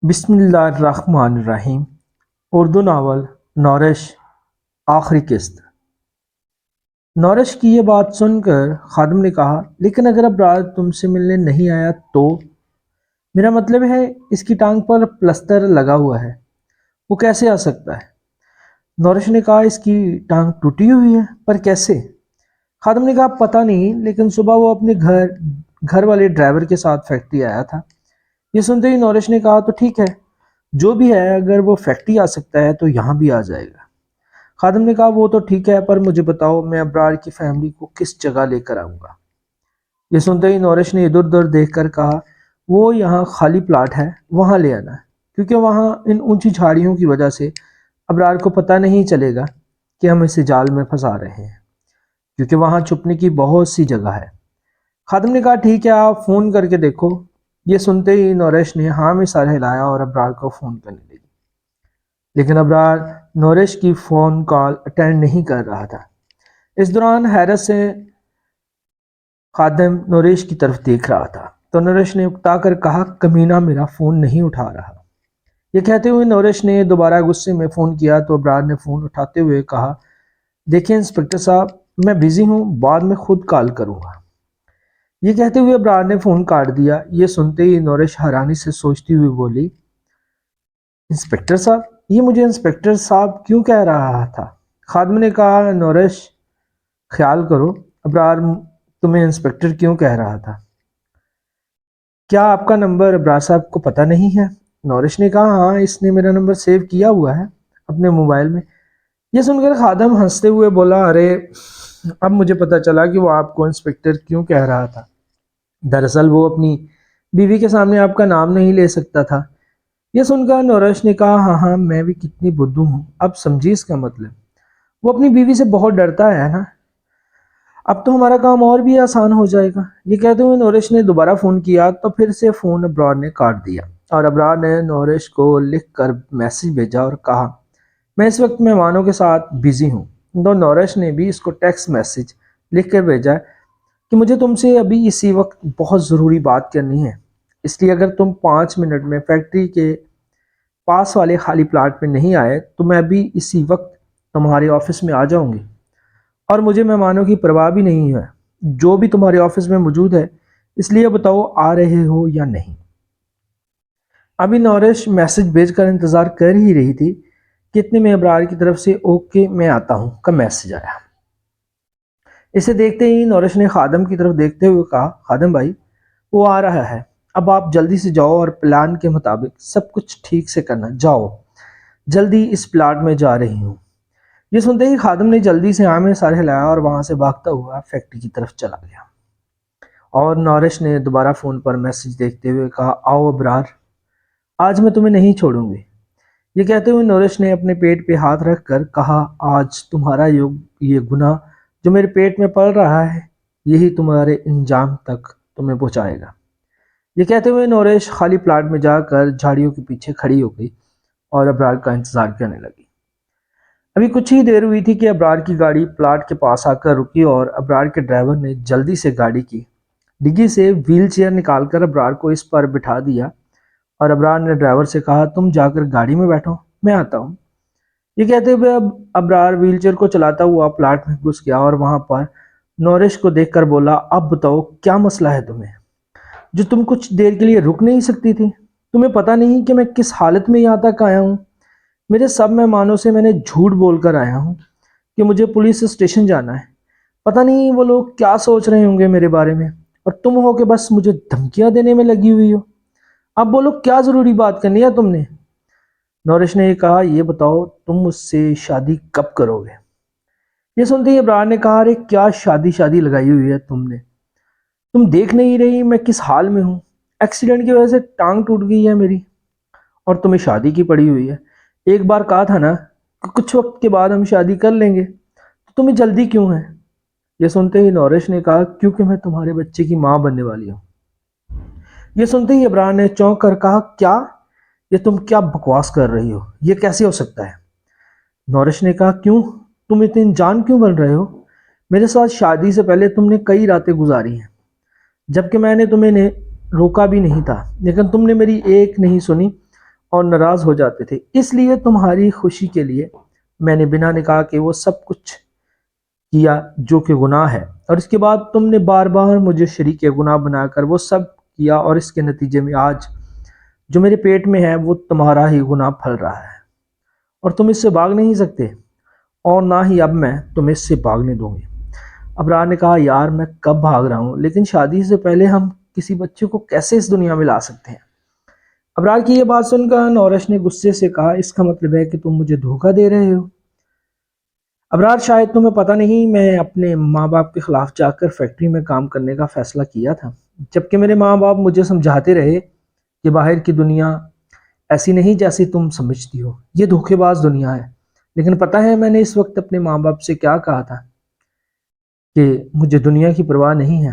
بسم اللہ الرحمن الرحیم۔ اردو ناول نورش، آخری قسط۔ نورش کی یہ بات سن کر خادم نے کہا، لیکن اگر ابرار تم سے ملنے نہیں آیا تو؟ میرا مطلب ہے اس کی ٹانگ پر پلستر لگا ہوا ہے، وہ کیسے آ سکتا ہے؟ نورش نے کہا، اس کی ٹانگ ٹوٹی ہوئی ہے، پر کیسے؟ خادم نے کہا، پتہ نہیں، لیکن صبح وہ اپنے گھر والے ڈرائیور کے ساتھ فیکٹری آیا تھا۔ یہ سنتے ہی نورش نے کہا، تو ٹھیک ہے، جو بھی ہے، اگر وہ فیکٹری آ سکتا ہے تو یہاں بھی آ جائے گا۔ خادم نے کہا، وہ تو ٹھیک ہے، پر مجھے بتاؤ میں ابرار کی فیملی کو کس جگہ لے کر آؤں گا؟ یہ سنتے ہی نورش نے ادھر ادھر دیکھ کر کہا، وہ یہاں خالی پلاٹ ہے، وہاں لے آنا ہے، کیونکہ وہاں ان اونچی جھاڑیوں کی وجہ سے ابرار کو پتہ نہیں چلے گا کہ ہم اسے جال میں پھنسا رہے ہیں، کیونکہ وہاں چھپنے کی بہت سی جگہ ہے۔ خادم نے کہا، ٹھیک ہے، آپ فون کر کے دیکھو۔ یہ سنتے ہی نورش نے ہاں میں سر ہلایا اور ابرار کو فون کرنے لگی، لیکن ابرار نورش کی فون کال اٹینڈ نہیں کر رہا تھا۔ اس دوران حیرت سے خادم نورش کی طرف دیکھ رہا تھا، تو نورش نے اکتا کر کہا، کمینہ میرا فون نہیں اٹھا رہا۔ یہ کہتے ہوئے نورش نے دوبارہ غصے میں فون کیا تو ابرار نے فون اٹھاتے ہوئے کہا، دیکھیں انسپکٹر صاحب، میں بزی ہوں، بعد میں خود کال کروں گا۔ یہ کہتے ہوئے ابرار نے فون کاٹ دیا۔ یہ سنتے ہی نورش حیرانی سے سوچتی ہوئی بولی، انسپکٹر صاحب؟ یہ مجھے انسپکٹر صاحب کیوں کہہ رہا تھا؟ خادم نے کہا، نورش خیال کرو، ابرار تمہیں انسپکٹر کیوں کہہ رہا تھا؟ کیا آپ کا نمبر ابرار صاحب کو پتہ نہیں ہے؟ نورش نے کہا، ہاں، اس نے میرا نمبر سیو کیا ہوا ہے اپنے موبائل میں۔ یہ سن کر خادم ہنستے ہوئے بولا، ارے اب مجھے پتہ چلا کہ وہ آپ کو انسپکٹر کیوں کہہ رہا تھا۔ دراصل وہ اپنی بیوی کے سامنے آپ کا نام نہیں لے سکتا تھا۔ یہ سن کر نورش نے کہا، ہاں ہاں، میں بھی کتنی بدھو ہوں، اب سمجھی اس کا مطلب۔ وہ اپنی بیوی سے بہت ڈرتا ہے نا، اب تو ہمارا کام اور بھی آسان ہو جائے گا۔ یہ کہتے ہوئے نورش نے دوبارہ فون کیا تو پھر سے فون ابرار نے کاٹ دیا، اور ابرار نے نورش کو لکھ کر میسج بھیجا اور کہا، میں اس وقت مہمانوں کے ساتھ بزی ہوں۔ تو نورش نے بھی اس کو ٹیکسٹ میسج لکھ کر بھیجا کہ مجھے تم سے ابھی اسی وقت بہت ضروری بات کرنی ہے، اس لیے اگر تم 5 منٹ میں فیکٹری کے پاس والے خالی پلاٹ پہ نہیں آئے تو میں بھی اسی وقت تمہارے آفس میں آ جاؤں گی، اور مجھے مہمانوں کی پرواہ بھی نہیں ہے، جو بھی تمہارے آفس میں موجود ہے، اس لیے بتاؤ آ رہے ہو یا نہیں۔ ابھی نورش میسج بھیج کر انتظار کر ہی رہی تھی کہ اتنے میں ابرار کی طرف سے اوکے میں آتا ہوں کا میسج آیا۔ اسے دیکھتے ہی نورش نے خادم کی طرف دیکھتے ہوئے کہا، خادم بھائی، وہ آ رہا ہے، اب آپ جلدی سے جاؤ اور پلان کے مطابق سب کچھ ٹھیک سے کرنا، جاؤ، جلدی اس پلاٹ میں جا رہی ہوں۔ یہ سنتے ہی خادم نے جلدی سے ہاں میں سر ہلایا اور وہاں سے بھاگتا ہوا فیکٹری کی طرف چلا گیا، اور نورش نے دوبارہ فون پر میسج دیکھتے ہوئے کہا، آؤ ابرار، آج میں تمہیں نہیں چھوڑوں گی۔ یہ کہتے ہوئے نورش نے اپنے پیٹ پہ ہاتھ رکھ کر کہا، آج تمہارا یہ گناہ جو میرے پیٹ میں پل رہا ہے، یہی تمہارے انجام تک تمہیں پہنچائے گا۔ یہ کہتے ہوئے نورش خالی پلاٹ میں جا کر جھاڑیوں کے پیچھے کھڑی ہو گئی اور ابرار کا انتظار کرنے لگی۔ ابھی کچھ ہی دیر ہوئی تھی کہ ابرار کی گاڑی پلاٹ کے پاس آ کر رکی، اور ابرار کے ڈرائیور نے جلدی سے گاڑی کی ڈگی سے ویل چیئر نکال کر ابرار کو اس پر بٹھا دیا، اور ابرار نے ڈرائیور سے کہا، تم جا کر گاڑی میں بیٹھو، میں آتا ہوں۔ یہ کہتے ہوئے اب ابرار ویل چیئر کو چلاتا ہوا پلاٹ میں گھس گیا، اور وہاں پر نورش کو دیکھ کر بولا، اب بتاؤ کیا مسئلہ ہے تمہیں، جو تم کچھ دیر کے لیے رک نہیں سکتی تھی؟ تمہیں پتہ نہیں کہ میں کس حالت میں یہاں تک آیا ہوں؟ میرے سب مہمانوں سے میں نے جھوٹ بول کر آیا ہوں کہ مجھے پولیس اسٹیشن جانا ہے۔ پتہ نہیں وہ لوگ کیا سوچ رہے ہوں گے میرے بارے میں، اور تم ہو کہ بس مجھے دھمکیاں دینے میں لگی ہوئی ہو۔ اب بولو کیا ضروری بات کرنی ہے تم نے؟ نورش نے کہا، یہ بتاؤ تم مجھ سے شادی کب کرو گے؟ یہ سنتے ہی ابرار نے کہا، ارے کیا شادی لگائی ہوئی ہے تم نے؟ تم دیکھ نہیں رہی میں کس حال میں ہوں؟ ایکسیڈنٹ کی وجہ سے ٹانگ ٹوٹ گئی ہے میری، اور تمہیں شادی کی پڑی ہوئی ہے۔ ایک بار کہا تھا نا کہ کچھ وقت کے بعد ہم شادی کر لیں گے، تو تمہیں جلدی کیوں ہے؟ یہ سنتے ہی نورش نے کہا، کیونکہ میں تمہارے بچے کی ماں بننے والی ہوں۔ یہ سنتے ہی ابرار نے چونک کر کہا، کیا؟ یہ تم کیا بکواس کر رہی ہو؟ یہ کیسے ہو سکتا ہے؟ نورش نے کہا، کیوں؟ تم اتنے انجان کیوں بن رہے ہو؟ میرے ساتھ شادی سے پہلے تم نے کئی راتیں گزاری ہیں، جبکہ میں نے تمہیں روکا بھی نہیں تھا، لیکن تم نے میری ایک نہیں سنی، اور ناراض ہو جاتے تھے، اس لیے تمہاری خوشی کے لیے میں نے بنا نکاح کے وہ سب کچھ کیا جو کہ گناہ ہے، اور اس کے بعد تم نے بار بار مجھے شریک گناہ بنا کر وہ سب کیا، اور اس کے نتیجے میں آج جو میرے پیٹ میں ہے وہ تمہارا ہی گناہ پھل رہا ہے، اور تم اس سے بھاگ نہیں سکتے، اور نہ ہی اب میں تمہیں اس سے بھاگنے دوں گی۔ ابرار نے کہا، یار میں کب بھاگ رہا ہوں، لیکن شادی سے پہلے ہم کسی بچے کو کیسے اس دنیا میں لا سکتے ہیں؟ ابرار کی یہ بات سن کر نورش نے غصے سے کہا، اس کا مطلب ہے کہ تم مجھے دھوکہ دے رہے ہو؟ ابرار، شاید تمہیں پتہ نہیں، میں اپنے ماں باپ کے خلاف جا کر فیکٹری میں کام کرنے کا فیصلہ کیا تھا، جبکہ میرے ماں باپ مجھے سمجھاتے رہے کہ باہر کی دنیا ایسی نہیں جیسی تم سمجھتی ہو، یہ دھوکے باز دنیا ہے۔ لیکن پتہ ہے میں نے اس وقت اپنے ماں باپ سے کیا کہا تھا؟ کہ مجھے دنیا کی پرواہ نہیں ہے،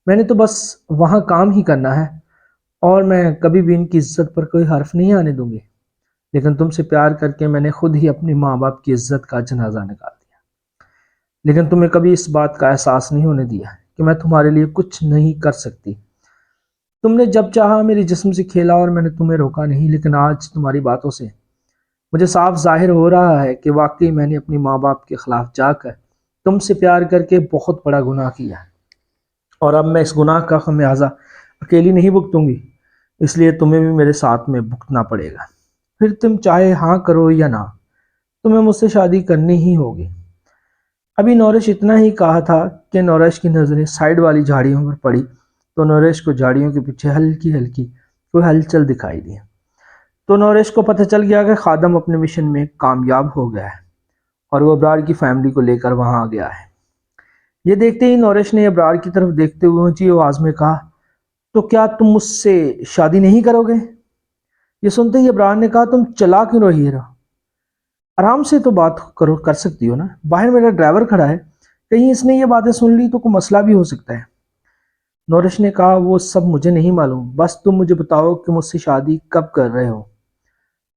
میں نے تو بس وہاں کام ہی کرنا ہے، اور میں کبھی بھی ان کی عزت پر کوئی حرف نہیں آنے دوں گی۔ لیکن تم سے پیار کر کے میں نے خود ہی اپنی ماں باپ کی عزت کا جنازہ نکال دیا، لیکن تمہیں کبھی اس بات کا احساس نہیں ہونے دیا کہ میں تمہارے لیے کچھ نہیں کر سکتی۔ تم نے جب چاہا میرے جسم سے کھیلا اور میں نے تمہیں روکا نہیں، لیکن آج تمہاری باتوں سے مجھے صاف ظاہر ہو رہا ہے کہ واقعی میں نے اپنی ماں باپ کے خلاف جا کر تم سے پیار کر کے بہت بڑا گناہ کیا ہے، اور اب میں اس گناہ کا خمیازہ اکیلی نہیں بھگتوں گی، اس لیے تمہیں بھی میرے ساتھ میں بھگتنا پڑے گا۔ پھر تم چاہے ہاں کرو یا نہ، تمہیں مجھ سے شادی کرنی ہی ہوگی۔ ابھی نورش اتنا ہی کہا تھا کہ نورش کی نظریں سائیڈ والی جھاڑیوں پر پڑی تو نورش کو جھاڑیوں کے پیچھے ہلکی ہلکی کوئی ہلچل دکھائی دی، تو نورش کو پتہ چل گیا کہ خادم اپنے مشن میں کامیاب ہو گیا ہے، اور وہ ابرار کی فیملی کو لے کر وہاں آ گیا ہے۔ یہ دیکھتے ہی نورش نے ابرار کی طرف دیکھتے ہوئے اونچی آواز میں کہا، تو کیا تم مجھ سے شادی نہیں کرو گے؟ یہ سنتے ہی ابرار نے کہا، تم چلا کیوں رہی ہو؟ آرام سے تو بات کرو، کر سکتی ہو نا، باہر میرا ڈرائیور کھڑا ہے، کہیں اس نے یہ باتیں سن لی تو کوئی مسئلہ بھی ہو سکتا ہے۔ نورش نے کہا، وہ سب مجھے نہیں معلوم، بس تم مجھے بتاؤ کہ مجھ سے شادی کب کر رہے ہو،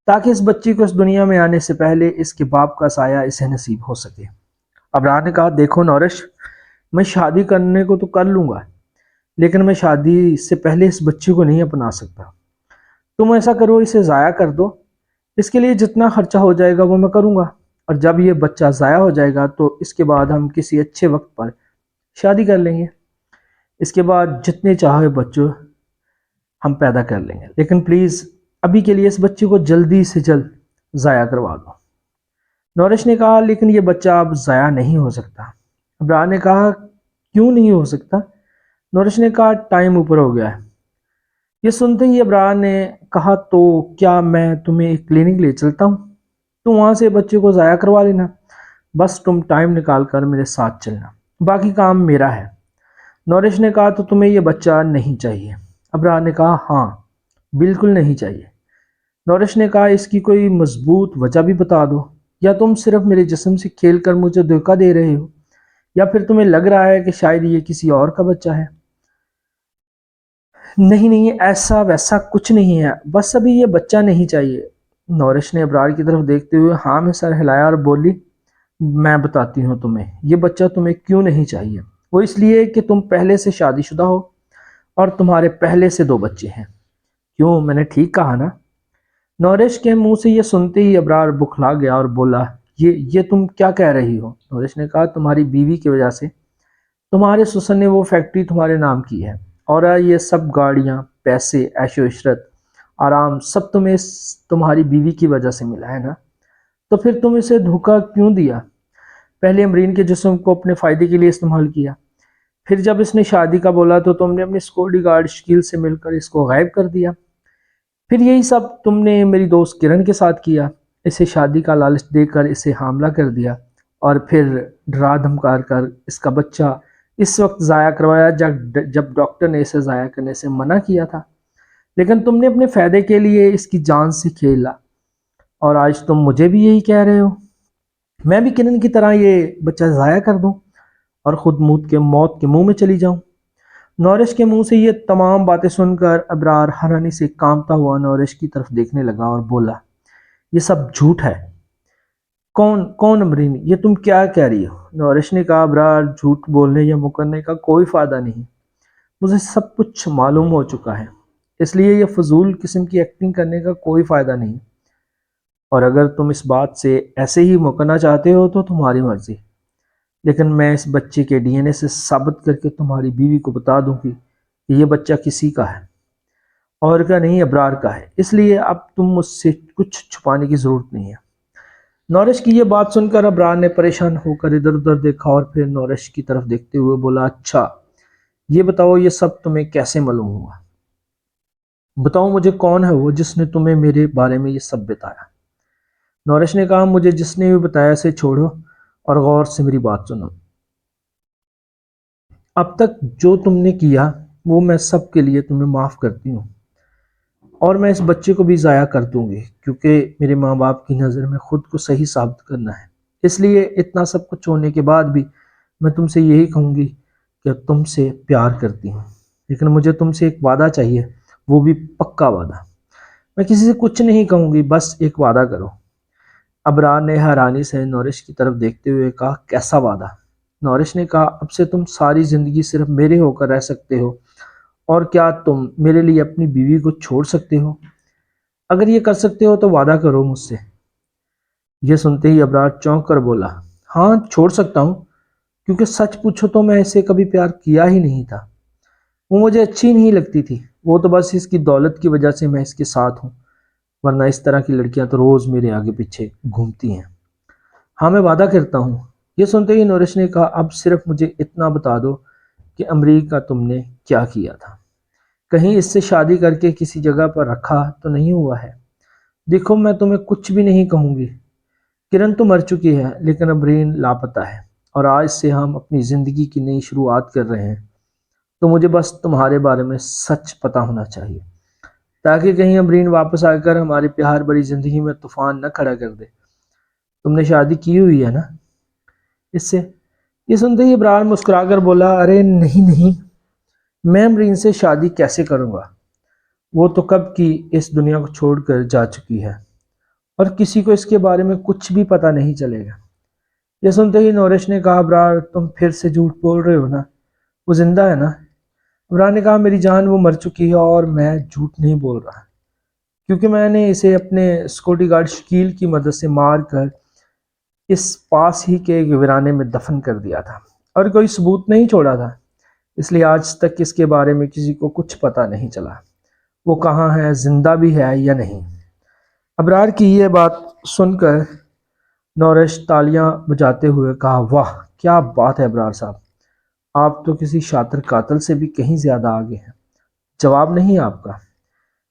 تاکہ اس بچی کو اس دنیا میں آنے سے پہلے اس کے باپ کا سایہ اسے نصیب ہو سکے۔ ابرار نے کہا، دیکھو نورش، میں شادی کرنے کو تو کر لوں گا، لیکن میں شادی سے پہلے اس بچی کو نہیں اپنا سکتا۔ تم ایسا کرو، اسے ضائع کر دو، اس کے لیے جتنا خرچہ ہو جائے گا وہ میں کروں گا، اور جب یہ بچہ ضائع ہو جائے گا تو اس کے بعد ہم کسی اچھے وقت پر شادی کر لیں گے، اس کے بعد جتنے چاہے بچوں ہم پیدا کر لیں گے، لیکن پلیز ابھی کے لیے اس بچے کو جلدی سے جلد ضائع کروا دو۔ نورش نے کہا، لیکن یہ بچہ اب ضائع نہیں ہو سکتا۔ ابرار نے کہا، کیوں نہیں ہو سکتا؟ نورش نے کہا، ٹائم اوپر ہو گیا ہے۔ یہ سنتے ہی ابرار نے کہا، تو کیا میں تمہیں ایک کلینک لے چلتا ہوں، تم وہاں سے بچے کو ضائع کروا لینا، بس تم ٹائم نکال کر میرے ساتھ چلنا، باقی کام میرا ہے۔ نورش نے کہا، تو تمہیں یہ بچہ نہیں چاہیے؟ ابرار نے کہا، ہاں بالکل نہیں چاہیے۔ نورش نے کہا، اس کی کوئی مضبوط وجہ بھی بتا دو، یا تم صرف میرے جسم سے کھیل کر مجھے دھوکہ دے رہے ہو، یا پھر تمہیں لگ رہا ہے کہ شاید یہ کسی اور کا بچہ ہے؟ نہیں نہیں، ایسا ویسا کچھ نہیں ہے، بس ابھی یہ بچہ نہیں چاہیے۔ نورش نے ابرار کی طرف دیکھتے ہوئے ہاں میں سر ہلایا اور بولی، میں بتاتی ہوں تمہیں، یہ بچہ تمہیں کیوں نہیں چاہیے۔ وہ اس لیے کہ تم پہلے سے شادی شدہ ہو اور تمہارے پہلے سے 2 بچے ہیں۔ کیوں، میں نے ٹھیک کہا نا؟ نورش کے منہ سے یہ سنتے ہی ابرار بکھلا گیا اور بولا، یہ تم کیا کہہ رہی ہو؟ نورش نے کہا، تمہاری بیوی کی وجہ سے تمہارے سسر نے وہ فیکٹری تمہارے نام کی ہے، اور یہ سب گاڑیاں، پیسے، عیش و عشرت، آرام، سب تمہیں تمہاری بیوی کی وجہ سے ملا ہے نا؟ تو پھر تم اسے دھوکہ کیوں دیا؟ پہلے امرین کے جسم کو اپنے فائدے کے لیے استعمال کیا، پھر جب اس نے شادی کا بولا تو تم نے اپنی سیکورٹی گارڈ شکیل سے مل کر اس کو غائب کر دیا، پھر یہی سب تم نے میری دوست کرن کے ساتھ کیا، اسے شادی کا لالچ دے کر اسے حاملہ کر دیا، اور پھر ڈرا دھمکار کر اس کا بچہ اس وقت ضائع کروایا جب ڈاکٹر نے اسے ضائع کرنے سے منع کیا تھا، لیکن تم نے اپنے فائدے کے لیے اس کی جان سے کھیلا، اور آج تم مجھے بھی یہی کہہ رہے ہو۔ میں بھی کرن کی طرح یہ بچہ ضائع کر دوں اور خود موت کے منہ میں چلی جاؤں؟ نورش کے منہ سے یہ تمام باتیں سن کر ابرار حیرانی سے کانپتا ہوا نورش کی طرف دیکھنے لگا اور بولا، یہ سب جھوٹ ہے۔ کون امرین، یہ تم کیا کہہ رہی ہو؟ نورش نے کہا، ابرار، جھوٹ بولنے یا مکرنے کا کوئی فائدہ نہیں، مجھے سب کچھ معلوم ہو چکا ہے، اس لیے یہ فضول قسم کی ایکٹنگ کرنے کا کوئی فائدہ نہیں، اور اگر تم اس بات سے ایسے ہی مکرنا چاہتے ہو تو تمہاری مرضی، لیکن میں اس بچے کے ڈی این اے سے ثابت کر کے تمہاری بیوی کو بتا دوں گی کہ یہ بچہ کسی کا ہے اور کا نہیں، ابرار کا ہے، اس لیے اب تم مجھ سے کچھ چھپانے کی ضرورت نہیں ہے۔ نورش کی یہ بات سن کر ابرار نے پریشان ہو کر ادھر ادھر دیکھا اور پھر نورش کی طرف دیکھتے ہوئے بولا، اچھا یہ بتاؤ یہ سب تمہیں کیسے معلوم ہوا؟ بتاؤ مجھے کون ہے وہ جس نے تمہیں میرے بارے میں یہ سب بتایا؟ نورش نے کہا، مجھے جس نے بھی بتایا اسے چھوڑو اور غور سے میری بات سنو۔ اب تک جو تم نے کیا وہ میں سب کے لیے تمہیں معاف کرتی ہوں، اور میں اس بچے کو بھی ضائع کر دوں گی، کیونکہ میرے ماں باپ کی نظر میں خود کو صحیح ثابت کرنا ہے۔ اس لیے اتنا سب کچھ ہونے کے بعد بھی میں تم سے یہی کہوں گی کہ تم سے پیار کرتی ہوں، لیکن مجھے تم سے ایک وعدہ چاہیے، وہ بھی پکا وعدہ۔ میں کسی سے کچھ نہیں کہوں گی، بس ایک وعدہ کرو۔ ابرار نے حیرانی سے نورش کی طرف دیکھتے ہوئے کہا، کیسا وعدہ؟ نورش نے کہا، اب سے تم ساری زندگی صرف میرے ہو کر رہ سکتے ہو، اور کیا تم میرے لیے اپنی بیوی کو چھوڑ سکتے ہو؟ اگر یہ کر سکتے ہو تو وعدہ کرو مجھ سے۔ یہ سنتے ہی ابرار چونک کر بولا، ہاں چھوڑ سکتا ہوں، کیونکہ سچ پوچھو تو میں اسے کبھی پیار کیا ہی نہیں تھا، وہ مجھے اچھی نہیں لگتی تھی، وہ تو بس اس کی دولت کی وجہ سے میں اس کے ساتھ ہوں، ورنہ اس طرح کی لڑکیاں تو روز میرے آگے پیچھے گھومتی ہیں۔ ہاں میں وعدہ کرتا ہوں۔ یہ سنتے ہی نورش نے کہا، اب صرف مجھے اتنا بتا دو کہ امریکہ تم نے کیا کیا تھا؟ کہیں اس سے شادی کر کے کسی جگہ پر رکھا تو نہیں ہوا ہے؟ دیکھو میں تمہیں کچھ بھی نہیں کہوں گی، کرن تو مر چکی ہے لیکن امرین لاپتہ ہے، اور آج سے ہم اپنی زندگی کی نئی شروعات کر رہے ہیں، تو مجھے بس تمہارے بارے میں سچ پتا ہونا چاہیے، تاکہ کہیں امرین واپس آ کر ہماری پیار بڑی زندگی میں طوفان نہ کھڑا کر دے۔ تم نے شادی کی ہوئی ہے نا اس سے؟ یہ سنتے ہی ابرار مسکرا کر بولا، ارے نہیں نہیں، میں امرین سے شادی کیسے کروں گا؟ وہ تو کب کی اس دنیا کو چھوڑ کر جا چکی ہے، اور کسی کو اس کے بارے میں کچھ بھی پتہ نہیں چلے گا۔ یہ سنتے ہی نورش نے کہا، ابرار تم پھر سے جھوٹ بول رہے ہو نا، وہ زندہ ہے نا؟ ابرار نے کہا، میری جان وہ مر چکی ہے، اور میں جھوٹ نہیں بول رہا، کیونکہ میں نے اسے اپنے سیکورٹی گارڈ شکیل کی مدد سے مار کر اس پاس ہی کے ایک ویرانے میں دفن کر دیا تھا، اور کوئی ثبوت نہیں چھوڑا تھا، اس لیے آج تک اس کے بارے میں کسی کو کچھ پتہ نہیں چلا وہ کہاں ہے، زندہ بھی ہے یا نہیں۔ ابرار کی یہ بات سن کر نورش تالیاں بجاتے ہوئے کہا، واہ کیا بات ہے ابرار صاحب، آپ تو کسی شاطر قاتل سے بھی کہیں زیادہ آگے ہیں، جواب نہیں آپ کا؟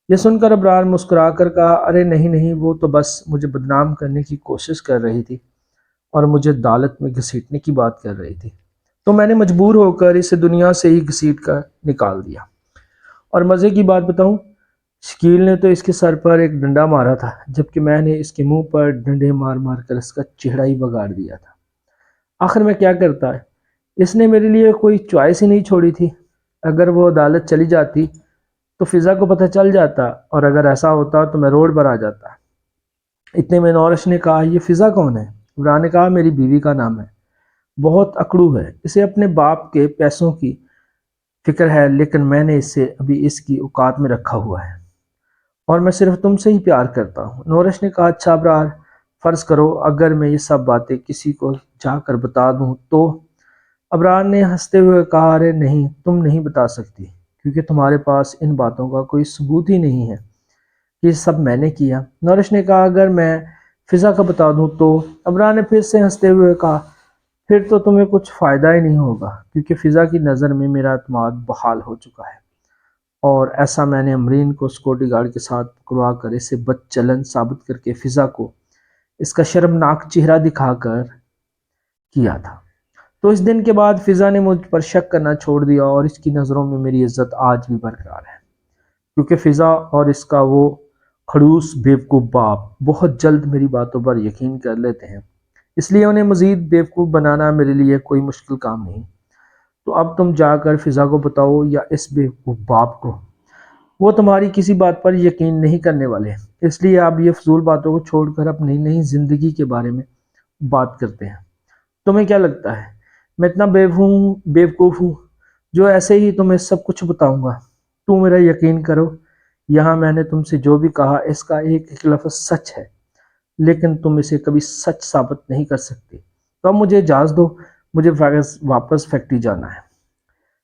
یہ سن کر ابرار مسکرا کر کہا، ارے نہیں نہیں، وہ تو بس مجھے بدنام کرنے کی کوشش کر رہی تھی اور مجھے عدالت میں گھسیٹنے کی بات کر رہی تھی، تو میں نے مجبور ہو کر اسے دنیا سے ہی گھسیٹ کر نکال دیا۔ اور مزے کی بات بتاؤں، شکیل نے تو اس کے سر پر ایک ڈنڈا مارا تھا، جبکہ میں نے اس کے منہ پر ڈنڈے مار مار کر اس کا چہرہ ہی بگاڑ دیا تھا۔ آخر میں کیا کرتا ہے، اس نے میرے لیے کوئی چوائس ہی نہیں چھوڑی تھی، اگر وہ عدالت چلی جاتی تو فضا کو پتہ چل جاتا، اور اگر ایسا ہوتا تو میں روڈ پر آ جاتا۔ اتنے میں نورش نے کہا، یہ فضا کون ہے؟ عمران نے کہا، میری بیوی کا نام ہے، بہت اکڑو ہے، اسے اپنے باپ کے پیسوں کی فکر ہے، لیکن میں نے اسے ابھی اس کی اوقات میں رکھا ہوا ہے، اور میں صرف تم سے ہی پیار کرتا ہوں۔ نورش نے کہا، اچھا ابرار، فرض کرو اگر میں یہ سب باتیں کسی کو جا کر بتا دوں تو؟ ابرار نے ہنستے ہوئے کہا، ارے نہیں، تم نہیں بتا سکتی، کیونکہ تمہارے پاس ان باتوں کا کوئی ثبوت ہی نہیں ہے کہ یہ سب میں نے کیا۔ نورش نے کہا، اگر میں فضا کا بتا دوں تو؟ ابرار نے پھر سے ہنستے ہوئے کہا، پھر تو تمہیں کچھ فائدہ ہی نہیں ہوگا، کیونکہ فضا کی نظر میں میرا اعتماد بحال ہو چکا ہے، اور ایسا میں نے امرین کو سیکورٹی گارڈ کے ساتھ پکڑوا کر اسے بد چلن ثابت کر کے فضا کو اس کا شرمناک چہرہ دکھا کر کیا تھا۔ تو اس دن کے بعد فضا نے مجھ پر شک کرنا چھوڑ دیا، اور اس کی نظروں میں میری عزت آج بھی برقرار ہے، کیونکہ فضا اور اس کا وہ خڑوس بیوقوف باپ بہت جلد میری باتوں پر یقین کر لیتے ہیں، اس لیے انہیں مزید بیوقوف بنانا میرے لیے کوئی مشکل کام نہیں۔ تو اب تم جا کر فضا کو بتاؤ یا اس بیوقوف باپ کو، وہ تمہاری کسی بات پر یقین نہیں کرنے والے، اس لیے آپ یہ فضول باتوں کو چھوڑ کر اپنی نئی زندگی کے بارے میں بات کرتے ہیں۔ تمہیں کیا لگتا ہے میں اتنا بیوقوف ہوں جو ایسے ہی تمہیں سب کچھ بتاؤں گا؟ تو میرا یقین کرو، یہاں میں نے تم سے جو بھی کہا اس کا ایک ایک لفظ سچ ہے، لیکن تم اسے کبھی سچ ثابت نہیں کر سکتے۔ تو اب مجھے اجازت دو، مجھے واپس فیکٹری جانا ہے۔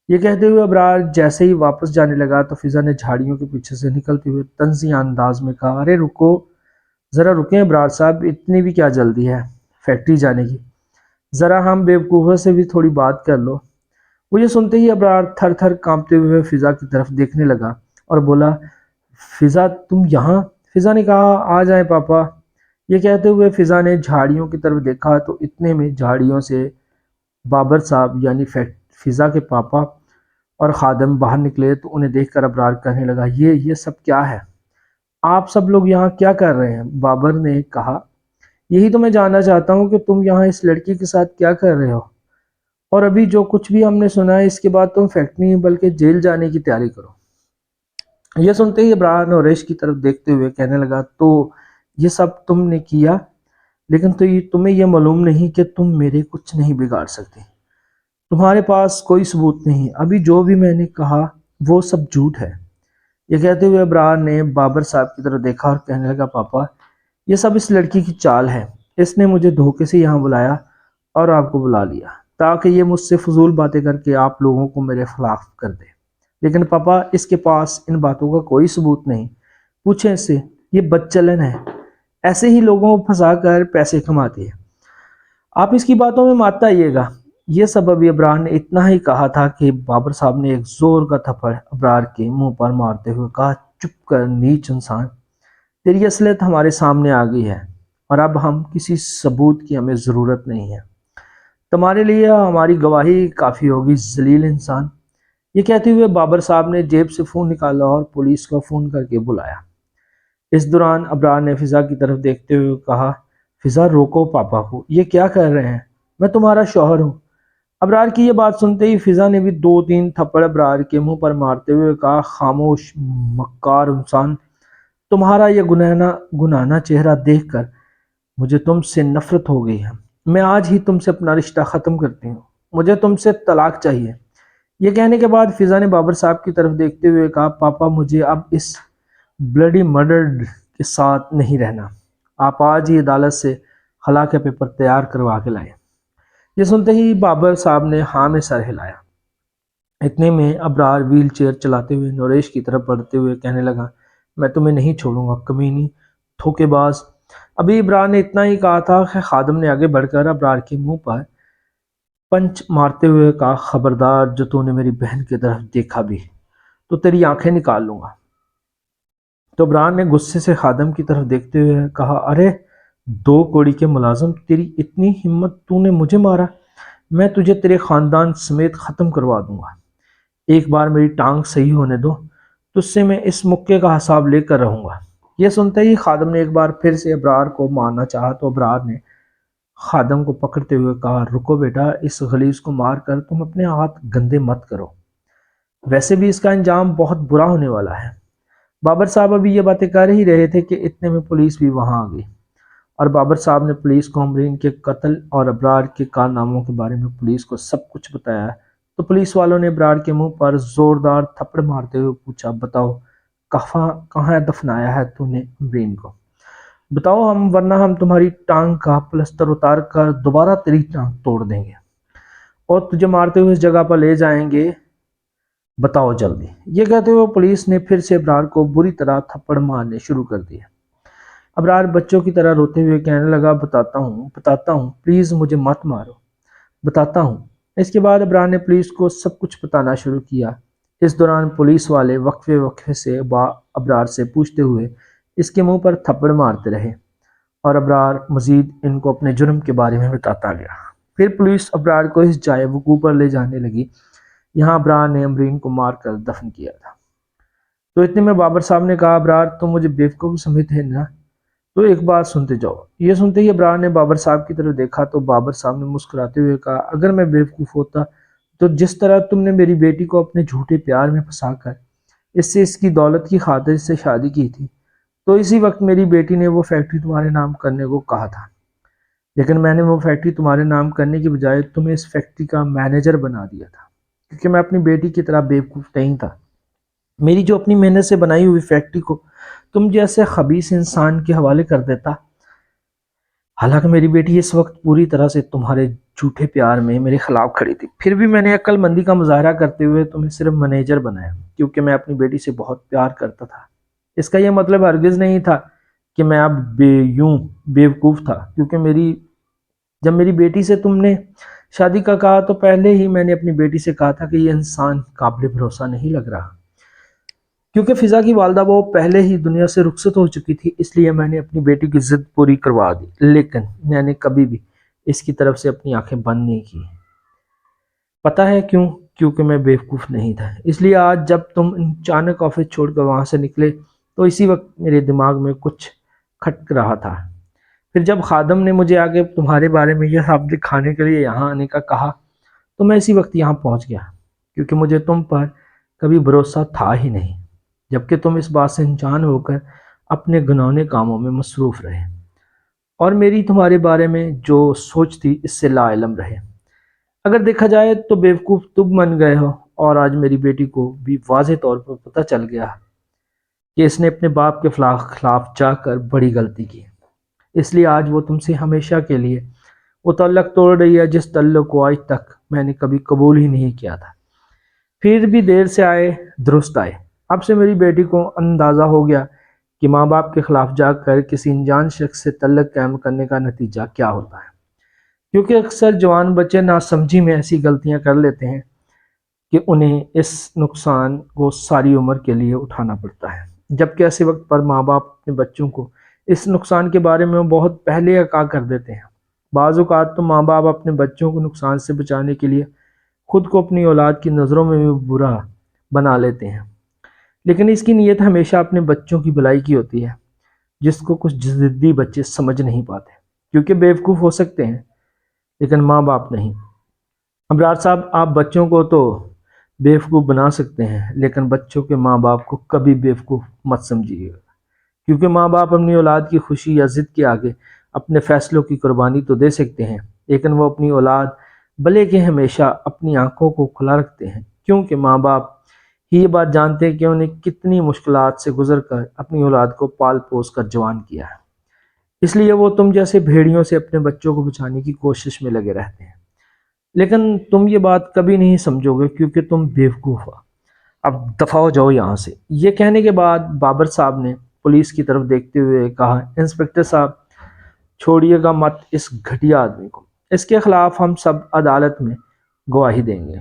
یہ کہتے ہوئے ابرار جیسے ہی واپس جانے لگا تو فضا نے جھاڑیوں کے پیچھے سے نکلتے ہوئے طنزیہ انداز میں کہا، ارے رکو، ذرا رکیں ابرار صاحب، اتنی بھی کیا جلدی ہے فیکٹری جانے کی؟ ذرا ہم بیوقوفوں سے بھی تھوڑی بات کر لو۔ وہ یہ سنتے ہی ابرار تھر تھر کانپتے ہوئے فضا کی طرف دیکھنے لگا اور بولا، فضا تم یہاں؟ فضا نے کہا، آ جائیں پاپا۔ یہ کہتے ہوئے فضا نے جھاڑیوں کی طرف دیکھا تو اتنے میں جھاڑیوں سے بابر صاحب یعنی فضا کے پاپا اور خادم باہر نکلے تو انہیں دیکھ کر ابرار کہنے لگا، یہ سب کیا ہے؟ آپ سب لوگ یہاں کیا کر رہے ہیں؟ بابر نے کہا، یہی تو میں جاننا چاہتا ہوں کہ تم یہاں اس لڑکی کے ساتھ کیا کر رہے ہو، اور ابھی جو کچھ بھی ہم نے سنا ہے اس کے بعد تم فیکٹری نہیں بلکہ جیل جانے کی تیاری کرو۔ یہ سنتے ہی ابرار نوریش کی طرف دیکھتے ہوئے کہنے لگا، تو یہ سب تم نے کیا، لیکن تمہیں یہ معلوم نہیں کہ تم میرے کچھ نہیں بگاڑ سکتے، تمہارے پاس کوئی ثبوت نہیں، ابھی جو بھی میں نے کہا وہ سب جھوٹ ہے۔ یہ کہتے ہوئے ابرار نے بابر صاحب کی طرف دیکھا اور کہنے لگا، پاپا یہ سب اس لڑکی کی چال ہے، اس نے مجھے دھوکے سے یہاں بلایا اور آپ کو بلا لیا تاکہ یہ مجھ سے فضول باتیں کر کے آپ لوگوں کو میرے خلاف کر دے، لیکن پاپا اس کے پاس ان باتوں کا کوئی ثبوت نہیں، پوچھیں اس سے، یہ بدچلن ہے، ایسے ہی لوگوں کو پھنسا کر پیسے کماتی ہے، آپ اس کی باتوں میں مت آئیے گا۔ یہ سب ابھی ابرار نے اتنا ہی کہا تھا کہ بابر صاحب نے ایک زور کا تھپڑ ابرار کے منہ پر مارتے ہوئے کہا، چپ کر نیچ انسان، تیری اصلیت ہمارے سامنے آ گئی ہے اور اب ہم کسی ثبوت کی ہمیں ضرورت نہیں ہے، تمہارے لیے ہماری گواہی کافی ہوگی ذلیل انسان۔ یہ کہتے ہوئے بابر صاحب نے جیب سے فون نکالا اور پولیس کو فون کر کے بلایا۔ اس دوران ابرار نے فضا کی طرف دیکھتے ہوئے کہا، فضا روکو پاپا کو، یہ کیا کر رہے ہیں، میں تمہارا شوہر ہوں۔ ابرار کی یہ بات سنتے ہی فضا نے بھی دو تین تھپڑ ابرار کے منہ پر مارتے ہوئے کہا، خاموش مکار انسان، تمہارا یہ گنانا چہرہ دیکھ کر مجھے تم سے نفرت ہو گئی ہے، میں آج ہی تم سے اپنا رشتہ ختم کرتی ہوں، مجھے تم سے طلاق چاہیے۔ یہ کہنے کے بعد فضا نے بابر صاحب کی طرف دیکھتے ہوئے کہا، پاپا مجھے اب اس بلڈی مرڈر کے ساتھ نہیں رہنا، آپ آج ہی عدالت سے خلا کے پیپر تیار کروا کے لائیں۔ یہ سنتے ہی بابر صاحب نے ہاں میں سر ہلایا۔ اتنے میں ابرار ویل چیئر چلاتے ہوئے نوریش کی طرف بڑھتے ہوئے کہنے لگا، میں تمہیں نہیں چھوڑوں گا کمینی دھوکے باز۔ ابھی ابرار نے اتنا ہی کہا تھا کہ خادم نے آگے بڑھ کر ابرار کے منہ پر پنچ مارتے ہوئے کہا، خبردار جو تو نے میری بہن کی طرف دیکھا بھی تو تیری آنکھیں نکال لوں گا۔ تو ابرار نے غصے سے خادم کی طرف دیکھتے ہوئے کہا، ارے دو کوڑی کے ملازم، تیری اتنی ہمت، تو نے مجھے مارا، میں تجھے تیرے خاندان سمیت ختم کروا دوں گا، ایک بار میری ٹانگ صحیح ہونے دو، تجھ سے میں اس مکے کا حساب لے کر رہوں گا۔ یہ سنتے ہی خادم نے ایک بار پھر سے ابرار کو مارنا چاہا تو ابرار نے خادم کو پکڑتے ہوئے کہا، رکو بیٹا، اس غلیظ کو مار کر تم اپنے ہاتھ گندے مت کرو، ویسے بھی اس کا انجام بہت برا ہونے والا ہے۔ بابر صاحب ابھی یہ باتیں کر ہی رہے تھے کہ اتنے میں پولیس بھی وہاں آ گئی اور بابر صاحب نے پولیس کو امرین کے قتل اور ابرار کے کارناموں کے بارے میں پولیس کو سب کچھ بتایا ہے۔ تو پولیس والوں نے ابرار کے منہ پر زوردار تھپڑ مارتے ہوئے پوچھا، بتاؤ کہاں دفنایا ہے تو نے امرین کو، بتاؤ ورنہ ہم تمہاری ٹانگ کا پلستر اتار کر دوبارہ تیری ٹانگ توڑ دیں گے اور تجھے مارتے ہوئے اس جگہ پر لے جائیں گے، بتاؤ جلدی۔ یہ کہتے ہوئے پولیس نے پھر سے ابرار کو بری طرح تھپڑ مارنے شروع کر دیے۔ ابرار بچوں کی طرح روتے ہوئے کہنے لگا، بتاتا ہوں، پلیز مجھے مت مارو، بتاتا ہوں۔ اس کے بعد ابرار نے پولیس کو سب کچھ بتانا شروع کیا۔ اس دوران پولیس والے وقفے سے ابرار سے پوچھتے ہوئے اس کے منہ پر تھپڑ مارتے رہے اور ابرار مزید ان کو اپنے جرم کے بارے میں بتاتا گیا۔ پھر پولیس ابرار کو اس جائے وقوع پر لے جانے لگی یہاں ابرار نے امرین کو مار کر دفن کیا تھا۔ تو اتنے میں بابر صاحب نے کہا، ابرار تم مجھے بیوقوف سمجھتے ہیں نا، تو ایک بات سنتے جاؤ۔ یہ سنتے ہی ابرار نے بابر صاحب کی طرف دیکھا تو بابر صاحب نے مسکراتے ہوئے کہا، اگر میں بیوقوف ہوتا تو جس طرح تم نے میری بیٹی کو اپنے جھوٹے پیار میں پھنسا کر اس کی دولت کی خاطر سے شادی کی تھی تو اسی وقت میری بیٹی نے وہ فیکٹری تمہارے نام کرنے کو کہا تھا، لیکن میں نے وہ فیکٹری تمہارے نام کرنے کی بجائے تمہیں اس فیکٹری کا مینیجر بنا دیا تھا، کیونکہ میں اپنی بیٹی کی طرح بیوقوف نہیں تھا۔ میری جو اپنی محنت سے بنائی ہوئی فیکٹری کو تم جیسے خبیث انسان کے حوالے کر دیتا؟ حالانکہ میری بیٹی اس وقت پوری طرح سے تمہارے جھوٹے پیار میں میرے خلاف کھڑی تھی، پھر بھی میں نے عقل مندی کا مظاہرہ کرتے ہوئے تمہیں صرف مینیجر بنایا کیونکہ میں اپنی بیٹی سے بہت پیار کرتا تھا۔ اس کا یہ مطلب ہرگز نہیں تھا کہ میں اب یوں بیوقوف تھا، کیونکہ جب میری بیٹی سے تم نے شادی کا کہا تو پہلے ہی میں نے اپنی بیٹی سے کہا تھا کہ یہ انسان قابل بھروسہ نہیں لگ رہا، کیونکہ فضا کی والدہ وہ پہلے ہی دنیا سے رخصت ہو چکی تھی، اس لیے میں نے اپنی بیٹی کی ضد پوری کروا دی، لیکن میں نے کبھی بھی اس کی طرف سے اپنی آنکھیں بند نہیں کی۔ پتہ ہے کیوں؟ کیونکہ میں بیوقوف نہیں تھا۔ اس لیے آج جب تم اچانک آفس چھوڑ کر وہاں سے نکلے تو اسی وقت میرے دماغ میں کچھ کھٹک رہا تھا۔ پھر جب خادم نے مجھے آگے تمہارے بارے میں یہ سب دکھانے کے لیے یہاں آنے کا کہا تو میں اسی وقت یہاں پہنچ گیا، کیونکہ مجھے تم پر کبھی بھروسہ تھا ہی نہیں، جبکہ تم اس بات سے انجان ہو کر اپنے گناہونے کاموں میں مصروف رہے اور میری تمہارے بارے میں جو سوچ تھی اس سے لا علم رہے۔ اگر دیکھا جائے تو بیوقوف تم بن گئے ہو، اور آج میری بیٹی کو بھی واضح طور پر پتہ چل گیا کہ اس نے اپنے باپ کے خلاف جا کر بڑی غلطی کی، اس لیے آج وہ تم سے ہمیشہ کے لیے وہ تعلق توڑ رہی ہے جس تعلق کو آج تک میں نے کبھی قبول ہی نہیں کیا تھا۔ پھر بھی دیر سے آئے درست آئے، اب سے میری بیٹی کو اندازہ ہو گیا کہ ماں باپ کے خلاف جا کر کسی انجان شخص سے تعلق قائم کرنے کا نتیجہ کیا ہوتا ہے، کیونکہ اکثر جوان بچے ناسمجھی میں ایسی غلطیاں کر لیتے ہیں کہ انہیں اس نقصان کو ساری عمر کے لیے اٹھانا پڑتا ہے، جبکہ ایسے وقت پر ماں باپ اپنے بچوں کو اس نقصان کے بارے میں بہت پہلے آگاہ کر دیتے ہیں۔ بعض اوقات تو ماں باپ اپنے بچوں کو نقصان سے بچانے کے لیے خود کو اپنی اولاد کی نظروں میں بھی برا بنا لیتے ہیں، لیکن اس کی نیت ہمیشہ اپنے بچوں کی بھلائی کی ہوتی ہے، جس کو کچھ ضدی بچے سمجھ نہیں پاتے، کیونکہ بیوقوف ہو سکتے ہیں لیکن ماں باپ نہیں۔ ابرار صاحب، آپ بچوں کو تو بیوقوف بنا سکتے ہیں لیکن بچوں کے ماں باپ کو کبھی بیوقوف مت سمجھیے گا، کیونکہ ماں باپ اپنی اولاد کی خوشی یا ضد کے آگے اپنے فیصلوں کی قربانی تو دے سکتے ہیں، لیکن وہ اپنی اولاد بھلے کے ہمیشہ اپنی آنکھوں کو کھلا رکھتے ہیں، کیونکہ ماں باپ ہی یہ بات جانتے ہیں کہ انہیں کتنی مشکلات سے گزر کر اپنی اولاد کو پال پوس کر جوان کیا ہے، اس لیے وہ تم جیسے بھیڑیوں سے اپنے بچوں کو بچانے کی کوشش میں لگے رہتے ہیں، لیکن تم یہ بات کبھی نہیں سمجھو گے کیونکہ تم بیوقوف ہو۔ اب دفع ہو جاؤ یہاں سے۔ یہ کہنے کے بعد بابر صاحب نے پولیس کی طرف دیکھتے ہوئے کہا، انسپکٹر صاحب چھوڑیے گا مت اس گھٹیا آدمی کو، اس کے خلاف ہم سب عدالت میں گواہی دیں گے۔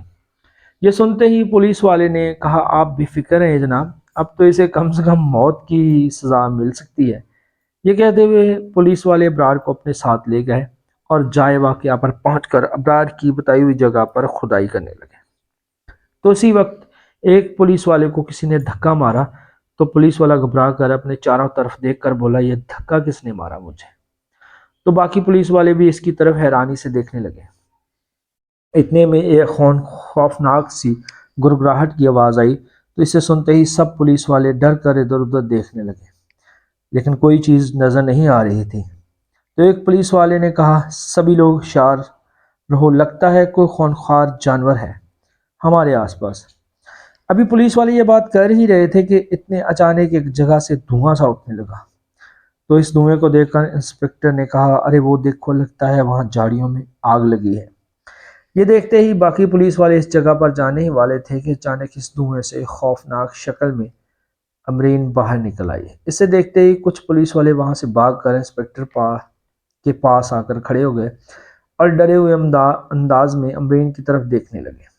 یہ سنتے ہی پولیس والے نے کہا، آپ بے فکر ہیں جناب، اب تو اسے کم سے کم موت کی سزا مل سکتی ہے۔ یہ کہتے ہوئے پولیس والے ابرار کو اپنے ساتھ لے گئے اور جائے واقعہ پر پہنچ کر ابرار کی بتائی ہوئی جگہ پر کھدائی کرنے لگے۔ تو اسی وقت ایک پولیس والے کو کسی نے دھکا مارا تو پولیس والا گھبرا کر اپنے چاروں طرف دیکھ کر بولا، یہ دھکا کس نے مارا مجھے؟ تو باقی پولیس والے بھی اس کی طرف حیرانی سے دیکھنے لگے۔ اتنے میں ایک خوفناک سی گڑگڑاہٹ کی آواز آئی، تو اسے سنتے ہی سب پولیس والے ڈر کر ادھر ادھر دیکھنے لگے، لیکن کوئی چیز نظر نہیں آ رہی تھی۔ تو ایک پولیس والے نے کہا، سبھی لوگ ہوشیار رہو، لگتا ہے کوئی خونخوار جانور ہے ہمارے آس پاس۔ ابھی پولیس والے یہ بات کر ہی رہے تھے کہ اتنے اچانک ایک جگہ سے دھواں سا اٹھنے لگا، تو اس دھوئیں کو دیکھ کر انسپکٹر نے کہا، ارے وہ دیکھو، لگتا ہے وہاں جھاڑیوں میں آگ لگی ہے۔ یہ دیکھتے ہی باقی پولیس والے اس جگہ پر جانے ہی والے تھے کہ اچانک اس دھوئیں سے خوفناک شکل میں امرین باہر نکل آئی۔ اسے دیکھتے ہی کچھ پولیس والے وہاں سے بھاگ کر انسپکٹر کے پاس آ کر کھڑے ہو گئے اور ڈرے ہوئے انداز میں امرین کی طرف دیکھنے لگے۔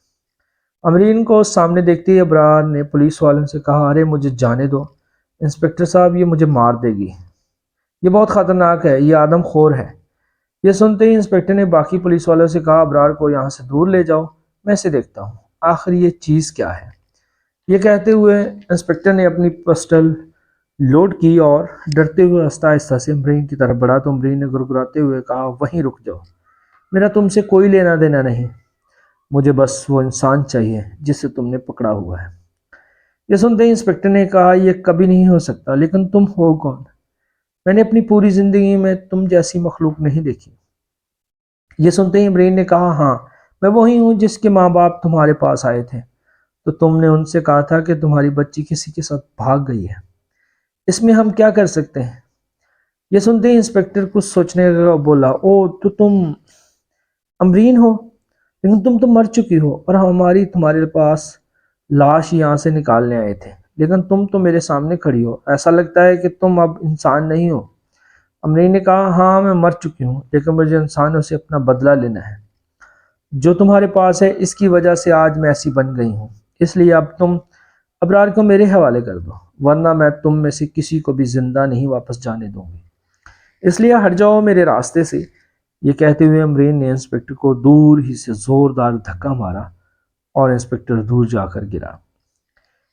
امرین کو سامنے دیکھتے ہی ابرار نے پولیس والوں سے کہا، ارے مجھے جانے دو انسپکٹر صاحب، یہ مجھے مار دے گی، یہ بہت خطرناک ہے، یہ آدم خور ہے۔ یہ سنتے ہی انسپکٹر نے باقی پولیس والوں سے کہا، ابرار کو یہاں سے دور لے جاؤ، میں اسے دیکھتا ہوں، آخر یہ چیز کیا ہے۔ یہ کہتے ہوئے انسپکٹر نے اپنی پسٹل لوڈ کی اور ڈرتے ہوئے آہستہ آہستہ سے امرین کی طرف بڑھا تو امرین نے گڑگڑاتے ہوئے کہا، وہیں رک جاؤ، میرا تم سے کوئی لینا دینا نہیں، مجھے بس وہ انسان چاہیے جسے تم نے پکڑا ہوا ہے۔ یہ سنتے ہی انسپکٹر نے کہا، یہ کبھی نہیں ہو سکتا، لیکن تم ہو کون؟ میں نے اپنی پوری زندگی میں تم جیسی مخلوق نہیں دیکھی۔ یہ سنتے ہی امرین نے کہا، ہاں میں وہی ہوں جس کے ماں باپ تمہارے پاس آئے تھے۔ تو تم نے ان سے کہا تھا کہ تمہاری بچی کسی کے ساتھ بھاگ گئی ہے، اس میں ہم کیا کر سکتے ہیں؟ یہ سنتے ہی انسپکٹر کچھ سوچنے لگا اور بولا، او تو تم امرین ہو، لیکن تم تو مر چکی ہو اور ہماری تمہارے پاس لاش یہاں سے نکالنے آئے تھے، لیکن تم تو میرے سامنے کھڑی ہو، ایسا لگتا ہے کہ تم اب انسان نہیں ہو۔ امرین نے کہا، ہاں میں مر چکی ہوں، لیکن مجھے انسانوں سے اپنا بدلہ لینا ہے۔ جو تمہارے پاس ہے اس کی وجہ سے آج میں ایسی بن گئی ہوں، اس لیے اب تم ابرار کو میرے حوالے کر دو، ورنہ میں تم میں سے کسی کو بھی زندہ نہیں واپس جانے دوں گی، اس لیے ہٹ جاؤ میرے راستے سے۔ یہ کہتے ہوئے امرین نے انسپکٹر کو دور ہی سے زوردار دھکا مارا اور انسپکٹر دور جا کر گرا۔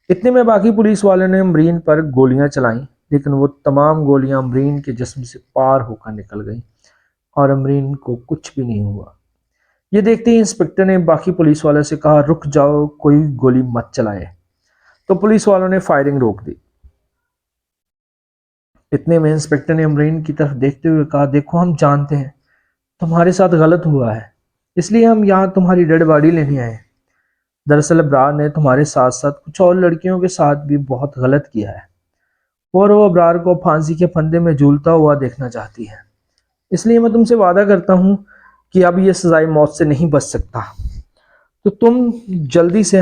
اتنے میں باقی پولیس والوں نے امرین پر گولیاں چلائیں، لیکن وہ تمام گولیاں امرین کے جسم سے پار ہو کر نکل گئیں اور امرین کو کچھ بھی نہیں ہوا۔ یہ دیکھتے ہی انسپکٹر نے باقی پولیس والوں سے کہا، رک جاؤ، کوئی گولی مت چلائے۔ تو پولیس والوں نے فائرنگ روک دی۔ اتنے میں انسپکٹر نے امرین کی طرف دیکھتے ہوئے کہا، دیکھو ہم جانتے ہیں تمہارے ساتھ غلط ہوا ہے، اس لیے ہم یہاں تمہاری ڈیڈ باڈی لینے آئے ہیں۔ دراصل ابرار نے تمہارے ساتھ ساتھ کچھ اور لڑکیوں کے ساتھ بھی بہت غلط کیا ہے اور وہ ابرار کو پھانسی کے پھندے میں جھولتا ہوا دیکھنا چاہتی ہے، اس لیے میں تم سے وعدہ کرتا ہوں کہ اب یہ سزائے موت سے نہیں بچ سکتا، تو تم جلدی سے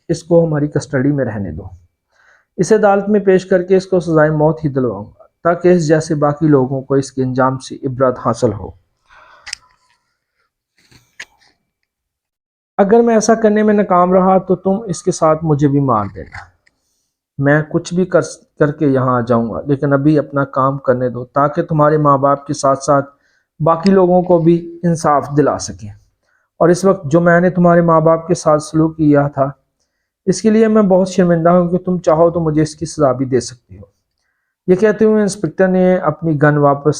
اس کو ہماری کسٹڈی میں رہنے دو۔ اسے عدالت میں پیش کر کے اس کو سزائے موت ہی دلواؤں گا، تاکہ اس جیسے باقی لوگوں کو اس کے انجام سے عبرت حاصل ہو۔ اگر میں ایسا کرنے میں ناکام رہا تو تم اس کے ساتھ مجھے بھی مار دینا۔ میں کچھ بھی کر کے یہاں آ جاؤں گا، لیکن ابھی اپنا کام کرنے دو تاکہ تمہارے ماں باپ کے ساتھ ساتھ باقی لوگوں کو بھی انصاف دلا سکیں۔ اور اس وقت جو میں نے تمہارے ماں باپ کے ساتھ سلوک کیا تھا، اس کے لیے میں بہت شرمندہ ہوں، کہ تم چاہو تو مجھے اس کی سزا بھی دے سکتی ہو۔ یہ کہتے ہوئے انسپکٹر نے اپنی گن واپس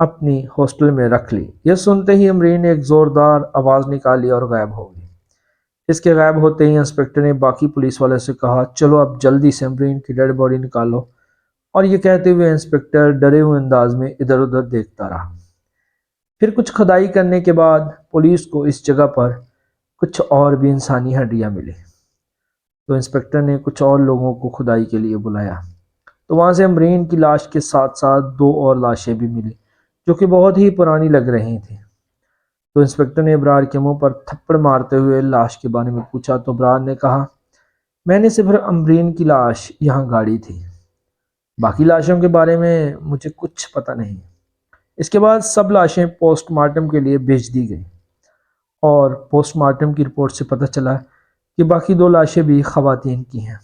اپنی ہاسٹل میں رکھ لی۔ یہ سنتے ہی امرین نے ایک زوردار آواز نکالی اور غائب ہو گئی۔ اس کے غائب ہوتے ہی انسپکٹر نے باقی پولیس والوں سے کہا، چلو اب جلدی سے امرین کی ڈیڈ باڈی نکالو۔ اور یہ کہتے ہوئے انسپکٹر ڈرے ہوئے انداز میں ادھر ادھر دیکھتا رہا۔ پھر کچھ کھدائی کرنے کے بعد پولیس کو اس جگہ پر کچھ اور بھی انسانی ہڈیاں ملی، تو انسپکٹر نے کچھ اور لوگوں کو کھدائی کے لیے بلایا، تو وہاں سے امرین کی لاش کے ساتھ ساتھ دو اور لاشیں بھی ملی، جو کہ بہت ہی پرانی لگ رہی تھیں۔ تو انسپکٹر نے ابرار کے منہ پر تھپڑ مارتے ہوئے لاش کے بارے میں پوچھا، تو ابرار نے کہا، میں نے صرف امرین کی لاش یہاں گاڑی تھی، باقی لاشوں کے بارے میں مجھے کچھ پتہ نہیں۔ اس کے بعد سب لاشیں پوسٹ مارٹم کے لیے بھیج دی گئیں، اور پوسٹ مارٹم کی رپورٹ سے پتہ چلا کہ باقی دو لاشیں بھی خواتین کی ہیں۔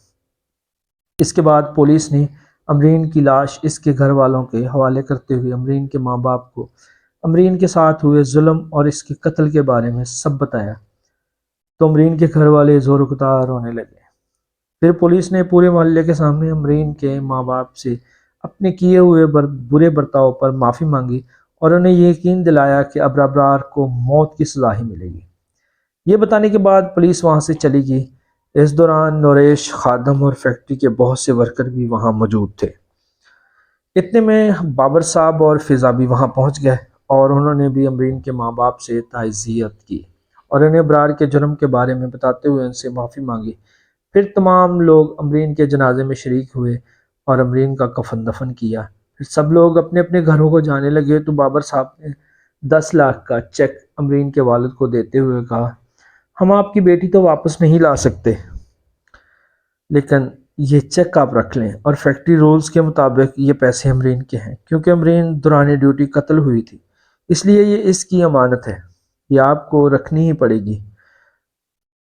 اس کے بعد پولیس نے امرین کی لاش اس کے گھر والوں کے حوالے کرتے ہوئے امرین کے ماں باپ کو امرین کے ساتھ ہوئے ظلم اور اس کے قتل کے بارے میں سب بتایا، تو امرین کے گھر والے زور قطار رونے لگے۔ پھر پولیس نے پورے محلے کے سامنے امرین کے ماں باپ سے اپنے کیے ہوئے برے برتاؤ پر معافی مانگی اور انہیں یہ یقین دلایا کہ اب ابرار کو موت کی سزا ہی ملے گی۔ یہ بتانے کے بعد پولیس وہاں سے چلی گئی۔ اس دوران نوریش، خادم اور فیکٹری کے بہت سے ورکر بھی وہاں موجود تھے۔ اتنے میں بابر صاحب اور فضا بھی وہاں پہنچ گئے، اور انہوں نے بھی امرین کے ماں باپ سے تعزیت کی اور انہیں ابرار کے جرم کے بارے میں بتاتے ہوئے ان سے معافی مانگی۔ پھر تمام لوگ امرین کے جنازے میں شریک ہوئے اور امرین کا کفن دفن کیا۔ پھر سب لوگ اپنے اپنے گھروں کو جانے لگے، تو بابر صاحب نے 10 لاکھ کا چیک امرین کے والد کو دیتے ہوئے کہا، ہم آپ کی بیٹی تو واپس نہیں لا سکتے، لیکن یہ چیک آپ رکھ لیں، اور فیکٹری رولز کے مطابق یہ پیسے امرین کے ہیں، کیونکہ امرین دوران ڈیوٹی قتل ہوئی تھی، اس لیے یہ اس کی امانت ہے، یہ آپ کو رکھنی ہی پڑے گی۔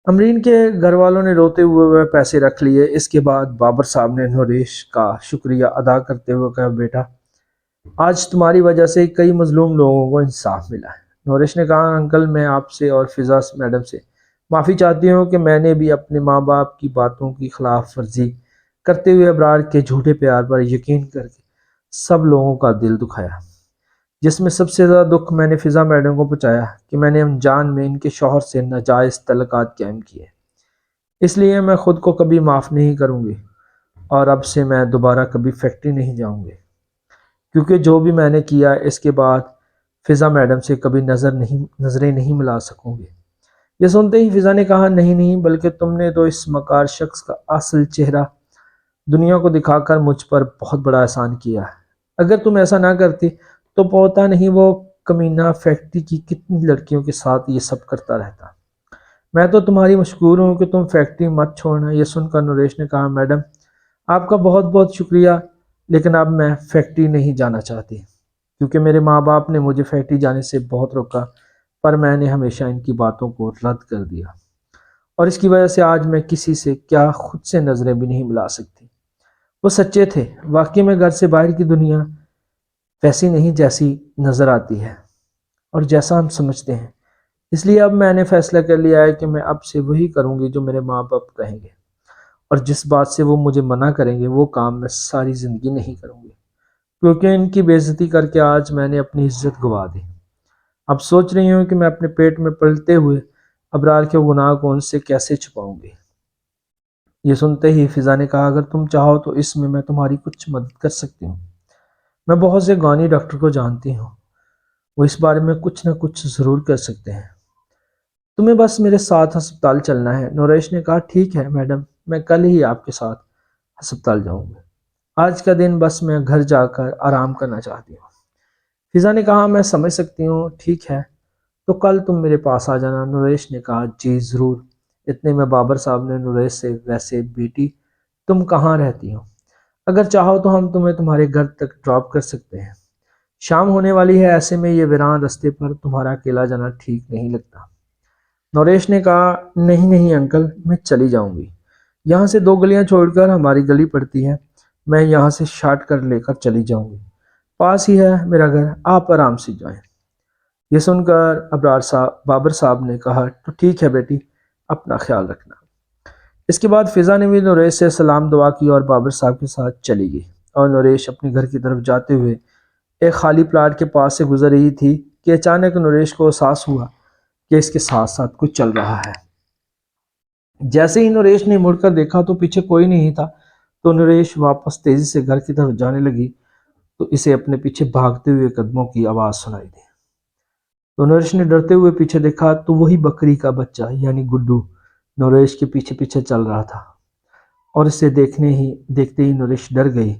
امرین کے گھر والوں نے روتے ہوئے وہ پیسے رکھ لیے۔ اس کے بعد بابر صاحب نے نوریش کا شکریہ ادا کرتے ہوئے کہا، بیٹا آج تمہاری وجہ سے کئی مظلوم لوگوں کو انصاف ملا ہے۔ نوریش نے کہا، انکل میں آپ سے اور فضا میڈم سے معافی چاہتی ہوں کہ میں نے بھی اپنے ماں باپ کی باتوں کی خلاف ورزی کرتے ہوئے ابرار کے جھوٹے پیار پر یقین کر کے سب لوگوں کا دل دکھایا، جس میں سب سے زیادہ دکھ میں نے فضا میڈم کو پہنچایا کہ میں نے انجان میں ان کے شوہر سے ناجائز تعلقات قائم کیے۔ اس لیے میں خود کو کبھی معاف نہیں کروں گی، اور اب سے میں دوبارہ کبھی فیکٹری نہیں جاؤں گی، کیونکہ جو بھی میں نے کیا اس کے بعد فضا میڈم سے کبھی نظریں نہیں ملا سکوں گی۔ یہ سنتے ہی فضا نے کہا نہیں نہیں، بلکہ تم نے تو اس مکار شخص کا اصل چہرہ دنیا کو دکھا کر مجھ پر بہت بڑا احسان کیا ہے۔ اگر تم ایسا نہ کرتی تو پوتا نہیں وہ کمینہ فیکٹری کی کتنی لڑکیوں کے ساتھ یہ سب کرتا رہتا۔ میں تو تمہاری مشکور ہوں کہ تم فیکٹری مت چھوڑنا۔ یہ سن کر نریش نے کہا میڈم آپ کا بہت بہت شکریہ، لیکن اب میں فیکٹری نہیں جانا چاہتی، کیونکہ میرے ماں باپ نے مجھے فیکٹری جانے سے بہت روکا، پر میں نے ہمیشہ ان کی باتوں کو رد کر دیا، اور اس کی وجہ سے آج میں کسی سے کیا خود سے نظریں بھی نہیں ملا سکتی۔ وہ سچے تھے، واقعی میں گھر سے باہر کی دنیا ویسی نہیں جیسی نظر آتی ہے اور جیسا ہم سمجھتے ہیں۔ اس لیے اب میں نے فیصلہ کر لیا ہے کہ میں اب سے وہی کروں گی جو میرے ماں باپ کہیں گے، اور جس بات سے وہ مجھے منع کریں گے وہ کام میں ساری زندگی نہیں کروں گی، کیونکہ ان کی بے عزتی کر کے آج میں نے اپنی عزت گوا دی۔ اب سوچ رہی ہوں کہ میں اپنے پیٹ میں پلتے ہوئے ابرار کے گناہ کو ان سے کیسے چھپاؤں گی۔ یہ سنتے ہی فضا نے کہا اگر تم چاہو تو اس میں تمہاری کچھ مدد کر سکتی ہوں۔ میں بہت سے گانی ڈاکٹر کو جانتی ہوں، وہ اس بارے میں کچھ نہ کچھ ضرور کر سکتے ہیں۔ تمہیں بس میرے ساتھ ہسپتال چلنا ہے۔ نریش نے کہا ٹھیک ہے میڈم، میں کل ہی آپ کے ساتھ ہسپتال جاؤں گا۔ آج کا دن بس میں گھر جا کر آرام کرنا چاہتی ہوں۔ فضا نے کہا میں سمجھ سکتی ہوں، ٹھیک ہے تو کل تم میرے پاس آ جانا۔ نریش نے کہا جی ضرور۔ اتنے میں بابر صاحب نے نریش سے ویسے بیٹی تم کہاں رہتی ہو؟ اگر چاہو تو ہم تمہیں تمہارے گھر تک ڈراپ کر سکتے ہیں، شام ہونے والی ہے، ایسے میں یہ ویران رستے پر تمہارا اکیلا جانا ٹھیک نہیں لگتا۔ نریش نے کہا نہیں نہیں انکل، میں چلی جاؤں گی، یہاں سے 2 گلیاں چھوڑ کر ہماری گلی پڑتی ہے، میں یہاں سے شارٹ کٹ لے کر چلی جاؤں گی، پاس ہی ہے میرا گھر، آپ آرام سے جائیں۔ یہ سن کر بابر صاحب نے کہا تو ٹھیک ہے بیٹی، اپنا خیال رکھنا۔ اس کے بعد فضا نے بھی نریش سے سلام دعا کی اور بابر صاحب کے ساتھ چلی گئی، اور نریش اپنے گھر کی طرف جاتے ہوئے ایک خالی پلاٹ کے پاس سے گزر رہی تھی کہ اچانک نریش کو احساس ہوا کہ اس کے ساتھ ساتھ کچھ چل رہا ہے۔ جیسے ہی نریش نے مڑ کر دیکھا تو پیچھے کوئی نہیں تھا، تو نریش واپس تیزی سے گھر کی طرف جانے لگی تو اسے اپنے پیچھے بھاگتے ہوئے قدموں کی آواز سنائی دی۔ تو نریش نے ڈرتے ہوئے پیچھے دیکھا تو وہی بکری کا بچہ یعنی گڈو نریش کے پیچھے پیچھے چل رہا تھا، اور اسے دیکھتے ہی نریش ڈر گئی۔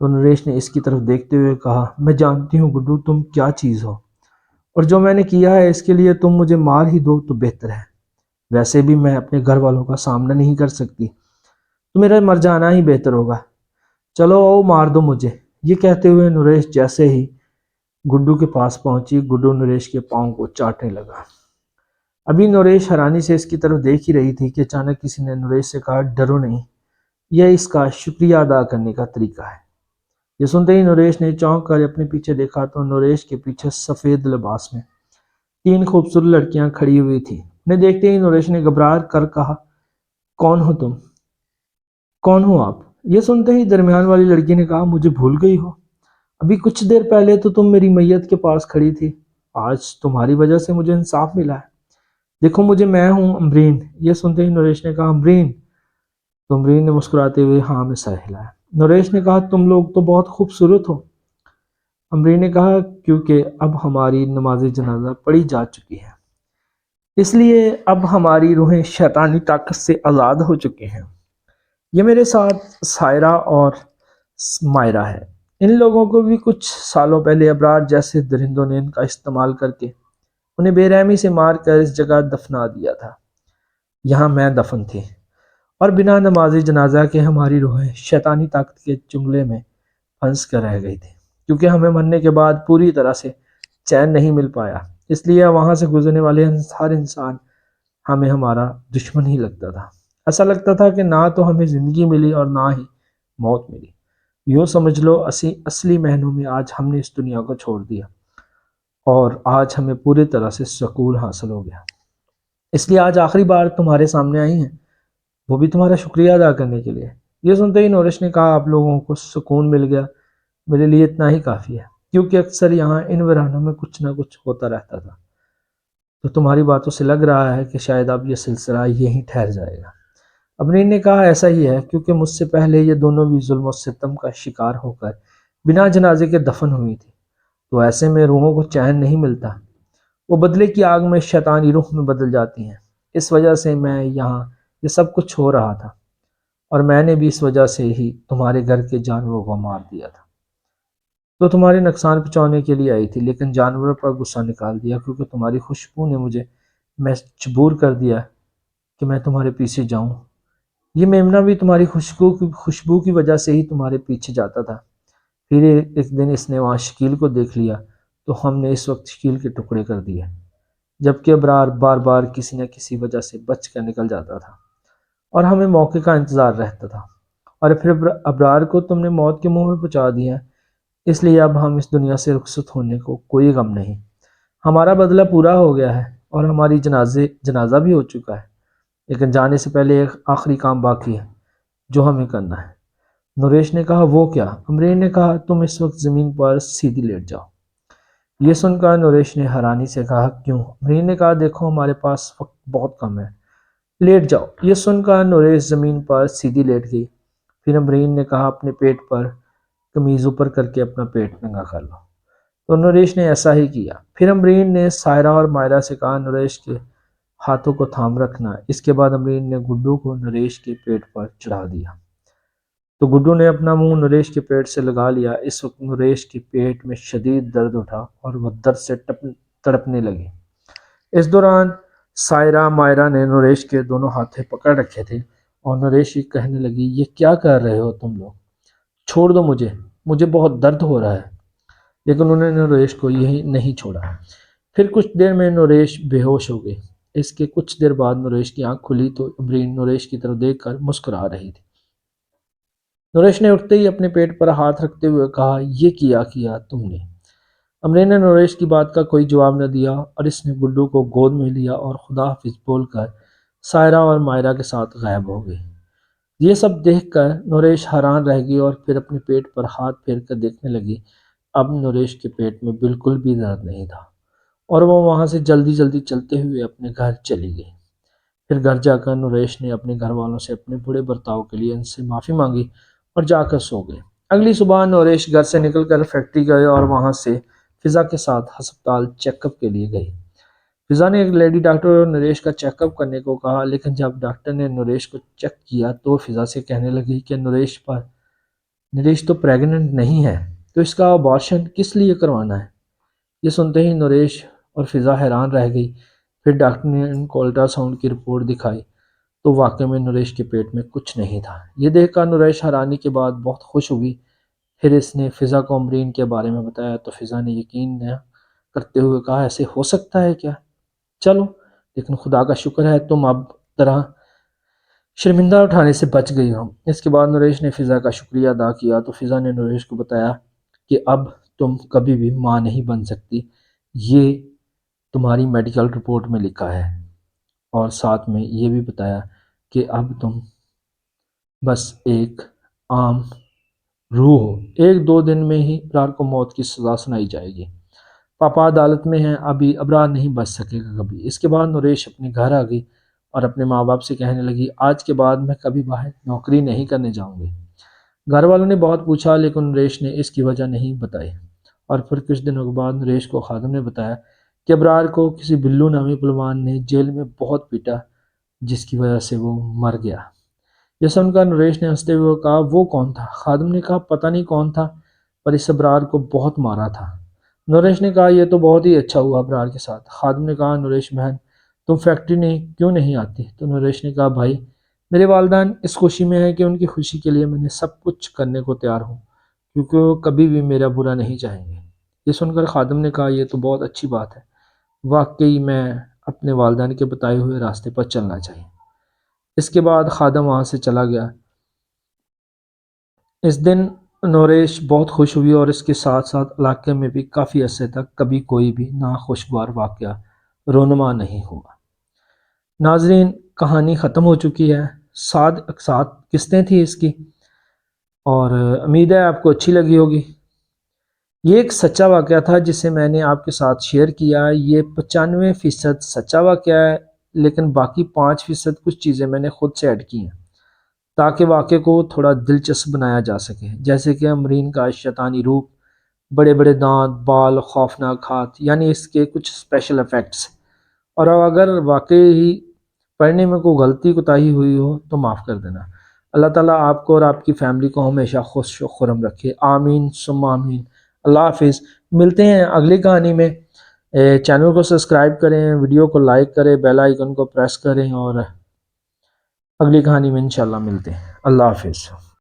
تو نریش نے اس کی طرف دیکھتے ہوئے کہا میں جانتی ہوں گڈو تم کیا چیز ہو، اور جو میں نے کیا ہے اس کے لیے تم مجھے مار ہی دو تو بہتر ہے، ویسے بھی میں اپنے گھر والوں کا سامنا نہیں کر سکتی، تو میرا مر جانا ہی بہتر ہوگا، چلو او مار دو مجھے۔ یہ کہتے ہوئے نریش جیسے ہی گڈو کے پاس پہنچی، گڈو نریش کے پاؤں کو چاٹنے لگا۔ ابھی نریش حیرانی سے اس کی طرف دیکھ ہی رہی تھی کہ اچانک کسی نے نریش سے کہا ڈرو نہیں، یہ اس کا شکریہ ادا کرنے کا طریقہ ہے۔ یہ سنتے ہی نریش نے چونک کر اپنے پیچھے دیکھا تو نریش کے پیچھے سفید لباس میں 3 خوبصورت لڑکیاں کھڑی ہوئی تھی۔ انہیں دیکھتے ہی نریش نے گھبرا کر کہا کون ہو تم؟ کون ہو آپ؟ یہ سنتے ہی درمیان والی لڑکی نے کہا مجھے بھول گئی ہو، ابھی کچھ دیر پہلے تو تم میری میت کے پاس کھڑی تھی، آج تمہاری وجہ سے مجھے انصاف ملا ہے، دیکھو مجھے، میں ہوں امبرین۔ یہ سنتے ہی نریش نے کہا امبرین؟ تو امبرین نے مسکراتے ہوئے ہاں میں سر ہلایا۔ نریش نے کہا تم لوگ تو بہت خوبصورت ہو۔ امبرین نے کہا کیونکہ اب ہماری نماز جنازہ پڑھی جا چکی ہے، اس لیے اب ہماری روحیں شیطانی طاقت سے آزاد ہو چکی ہیں۔ یہ میرے ساتھ سائرہ اور مائرہ ہے، ان لوگوں کو بھی کچھ سالوں پہلے ابرار جیسے درندوں نے ان کا استعمال کر کے انہیں بے رحمی سے مار کر اس جگہ دفنا دیا تھا، یہاں میں دفن تھی، اور بنا نماز جنازہ کے ہماری روحیں شیطانی طاقت کے چنگلے میں پھنس کر رہ گئی تھی، کیونکہ ہمیں مرنے کے بعد پوری طرح سے چین نہیں مل پایا، اس لیے وہاں سے گزرنے والے ہر انسان ہمیں ہمارا دشمن ہی لگتا تھا، ایسا لگتا تھا کہ نہ تو ہمیں زندگی ملی اور نہ ہی موت ملی، یوں سمجھ لو اصلی معنوں میں آج ہم نے اس دنیا کو چھوڑ دیا اور آج ہمیں پوری طرح سے سکون حاصل ہو گیا، اس لیے آج آخری بار تمہارے سامنے آئی ہیں، وہ بھی تمہارا شکریہ ادا کرنے کے لیے۔ یہ سنتے ہی نریش نے کہا آپ لوگوں کو سکون مل گیا، میرے لیے اتنا ہی کافی ہے، کیونکہ اکثر یہاں ان ویرانوں میں کچھ نہ کچھ ہوتا رہتا تھا، تو تمہاری باتوں سے لگ رہا ہے کہ شاید اب یہ سلسلہ یہیں ٹھہر جائے گا۔ امرین نے کہا ایسا ہی ہے، کیونکہ مجھ سے پہلے یہ دونوں بھی ظلم و ستم کا شکار ہو کر بنا جنازے کے دفن ہوئی تھی، تو ایسے میں روحوں کو چین نہیں ملتا، وہ بدلے کی آگ میں شیطانی روح میں بدل جاتی ہیں، اس وجہ سے میں یہاں یہ سب کچھ ہو رہا تھا، اور میں نے بھی اس وجہ سے ہی تمہارے گھر کے جانوروں کو مار دیا تھا، تو تمہارے نقصان پہنچانے کے لیے آئی تھی، لیکن جانوروں پر غصہ نکال دیا کیونکہ تمہاری خوشبو نے مجھے مجبور کر دیا کہ میں تمہارے پیچھے جاؤں۔ یہ میمنہ بھی تمہاری خوشبو کی وجہ سے ہی تمہارے پیچھے جاتا تھا۔ پھر ایک دن اس نے وہاں شکیل کو دیکھ لیا تو ہم نے اس وقت شکیل کے ٹکڑے کر دیے، جبکہ ابرار بار بار کسی نہ کسی وجہ سے بچ کر نکل جاتا تھا اور ہمیں موقع کا انتظار رہتا تھا، اور پھر ابرار کو تم نے موت کے منہ میں پہنچا دیا، اس لیے اب ہم اس دنیا سے رخصت ہونے کو کوئی غم نہیں۔ ہمارا بدلہ پورا ہو گیا ہے اور ہماری جنازہ بھی ہو چکا ہے، لیکن جانے سے پہلے ایک آخری کام باقی ہے جو ہمیں کرنا ہے۔ نریش نے کہا، وہ کیا؟ امرین نے کہا، تم اس وقت زمین پر سیدھی لیٹ جاؤ۔ یہ سن کر نریش نے حیرانی سے کہا، کیوں؟ امرین نے کہا، دیکھو ہمارے پاس وقت بہت کم ہے، لیٹ جاؤ۔ یہ سن کر نریش زمین پر سیدھی لیٹ گئی۔ پھر امرین نے کہا، اپنے پیٹ پر قمیض اوپر کر کے اپنا پیٹ ننگا کر لو، تو نریش نے ایسا ہی کیا۔ پھر امرین نے سائرہ اور مائرہ سے کہا، نریش کے ہاتھوں کو تھام رکھنا۔ اس کے بعد امرین نے گڈو کو نریش کے پیٹ پر چڑھا دیا، تو گڈو نے اپنا منہ نریش کے پیٹ سے لگا لیا۔ اس وقت نریش کے پیٹ میں شدید درد اٹھا اور وہ درد سے تڑپنے لگی۔ اس دوران سائرہ مائرہ نے نریش کے دونوں ہاتھیں پکڑ رکھے تھے اور نریش ہی کہنے لگی، یہ کیا کر رہے ہو تم لوگ؟ چھوڑ دو مجھے بہت درد ہو رہا ہے۔ لیکن انہوں نے نریش کو یہی نہیں چھوڑا۔ پھر کچھ دیر میں نریش بے ہوش ہو گئی۔ اس کے کچھ دیر بعد نریش کی آنکھ کھلی تو امرین نریش کی طرف دیکھ کر مسکرا رہی تھی۔ نریش نے اٹھتے ہی اپنے پیٹ پر ہاتھ رکھتے ہوئے کہا، یہ کیا تم نے؟ امرین نے نریش کی بات کا کوئی جواب نہ دیا اور اس نے گڈو کو گود میں لیا اور خدا حافظ بول کر سائرہ اور مائرہ کے ساتھ غائب ہو گئی۔ یہ سب دیکھ کر نریش حیران رہ گئی اور پھر اپنے پیٹ پر ہاتھ پھیر کر دیکھنے لگی۔ اب نریش کے پیٹ میں بالکل بھی درد نہیں تھا اور وہ وہاں سے جلدی جلدی چلتے ہوئے اپنے گھر چلی گئی۔ پھر گھر جا کر نریش نے اپنے گھر والوں سے اپنے برے برتاؤ کے لیے ان سے معافی مانگی اور جا کر سو گئے۔ اگلی صبح نریش گھر سے نکل کر فیکٹری گئے اور وہاں سے فضا کے ساتھ ہسپتال چیک اپ کے لیے گئی۔ فضا نے ایک لیڈی ڈاکٹر اور نریش کا چیک اپ کرنے کو کہا، لیکن جب ڈاکٹر نے نریش کو چیک کیا تو فضا سے کہنے لگی کہ نریش تو پریگننٹ نہیں ہے، تو اس کا ابارشن کس لیے کروانا ہے؟ یہ سنتے ہی نریش اور فضا حیران رہ گئی۔ پھر ڈاکٹر نے ان کو الٹرا ساؤنڈ کی رپورٹ دکھائی تو واقعہ میں نریش کے پیٹ میں کچھ نہیں تھا۔ یہ دیکھ کر نریش حیرانی کے بعد بہت خوش ہوئی۔ پھر اس نے فضا کو امرین کے بارے میں بتایا تو فضا نے یقین نہ کرتے ہوئے کہا، ایسے ہو سکتا ہے کیا؟ چلو، لیکن خدا کا شکر ہے تم اب طرح شرمندہ اٹھانے سے بچ گئی ہو۔ اس کے بعد نریش نے فضا کا شکریہ ادا کیا تو فضا نے نریش کو بتایا کہ اب تم کبھی بھی ماں نہیں بن سکتی، یہ تمہاری میڈیکل رپورٹ میں لکھا ہے، اور ساتھ میں یہ بھی بتایا کہ اب تم بس ایک عام روح ہو، 1-2 دن میں ہی ابرار کو موت کی سزا سنائی جائے گی۔ پاپا عدالت میں ہیں، ابھی ابرار نہیں بچ سکے گا کبھی۔ اس کے بعد نریش اپنے گھر آ گئی اور اپنے ماں باپ سے کہنے لگی، آج کے بعد میں کبھی باہر نوکری نہیں کرنے جاؤں گی۔ گھر والوں نے بہت پوچھا لیکن نریش نے اس کی وجہ نہیں بتائی، اور پھر کچھ دنوں کے بعد نریش کو خادم نے بتایا کہ ابرار کو کسی بلو نامی پہلوان نے جیل میں بہت پیٹا جس کی وجہ سے وہ مر گیا۔ یہ سن کر نریش نے ہنستے ہوئے کہا، وہ کون تھا؟ خادم نے کہا، پتہ نہیں کون تھا، پر اس ابرار کو بہت مارا تھا۔ نریش نے کہا، یہ تو بہت ہی اچھا ہوا ابرار کے ساتھ۔ خادم نے کہا، نریش بہن تم فیکٹری نہیں کیوں نہیں آتی؟ تو نریش نے کہا، بھائی میرے والدین اس خوشی میں ہیں کہ ان کی خوشی کے لیے میں نے سب کچھ کرنے کو تیار ہوں، کیونکہ وہ کبھی بھی میرا برا نہیں چاہیں گے۔ یہ سن کر خادم نے کہا، یہ تو بہت اچھی بات ہے، واقعی میں اپنے والدین کے بتائے ہوئے راستے پر چلنا چاہیے۔ اس کے بعد خادم وہاں سے چلا گیا۔ اس دن نریش بہت خوش ہوئی اور اس کے ساتھ ساتھ علاقے میں بھی کافی عرصے تک کبھی کوئی بھی ناخوشگوار واقعہ رونما نہیں ہوا۔ ناظرین، کہانی ختم ہو چکی ہے، 7 قسطیں تھی اس کی، اور امید ہے آپ کو اچھی لگی ہوگی۔ یہ ایک سچا واقعہ تھا جسے میں نے آپ کے ساتھ شیئر کیا۔ یہ 95% سچا واقعہ ہے، لیکن باقی 5% کچھ چیزیں میں نے خود سے ایڈ کی ہیں تاکہ واقعے کو تھوڑا دلچسپ بنایا جا سکے، جیسے کہ امرین کا شیطانی روپ، بڑے بڑے دانت، بال، خوفناک ہاتھ، یعنی اس کے کچھ اسپیشل ایفیکٹس۔ اور اگر واقعی پڑھنے میں کوئی غلطی کوتاہی ہوئی ہو تو معاف کر دینا۔ اللہ تعالیٰ آپ کو اور آپ کی فیملی کو ہمیشہ خوش و خرم رکھے، آمین ثم آمین۔ اللہ حافظ، ملتے ہیں اگلی کہانی میں۔ چینل کو سبسکرائب کریں، ویڈیو کو لائک کریں، بیل آئیکن کو پریس کریں، اور اگلی کہانی میں انشاءاللہ ملتے ہیں۔ اللہ حافظ۔